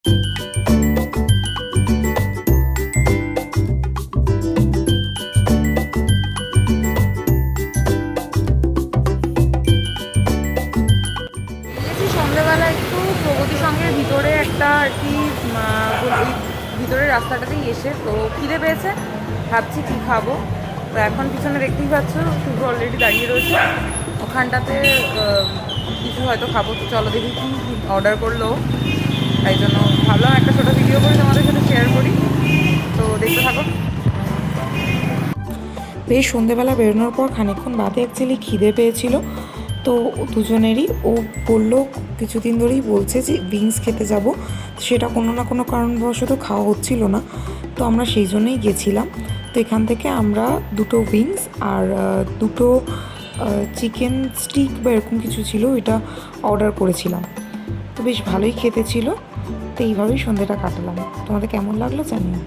সন্ধ্যেবেলা একটু প্রগতি সংঘের ভিতরে একটা আর কি ভিতরের রাস্তাটাতেই এসে তো খিদে পেয়েছে, ভাবছি কী খাবো। তো এখন পিছনে দেখতেই পাচ্ছ শুভ অলরেডি দাঁড়িয়ে রয়েছে, ওখানটাতে কিছু হয়তো খাবো। তো চলো দেখি কী অর্ডার করলো, তাই জন্য ভাবলাম একটা ছোটো ভিডিও করে তোমাদের সাথে শেয়ার করি। তো দেখতে থাকো। বেশ সন্ধেবেলা বেরোনোর পর খানিকক্ষণ বাদে অ্যাকচুয়ালি খিদে পেয়েছিল, তো দুজনেরই ও বললো কিছুদিন ধরেই বলছে যে উইংস খেতে যাব, সেটা কোনো না কোনো কারণবশত খাওয়া হচ্ছিল না, তো আমরা সেই জন্যই গেছিলাম। তো এখান থেকে আমরা 2টো উইংস আর 2টো চিকেন স্টিক বা এরকম কিছু ছিল, এটা অর্ডার করেছিলাম। তো বেশ ভালোই খেতে ছিল। তো এইভাবেই সন্ধ্যেটা কাটালাম। তোমাদের কেমন লাগলো জানিও।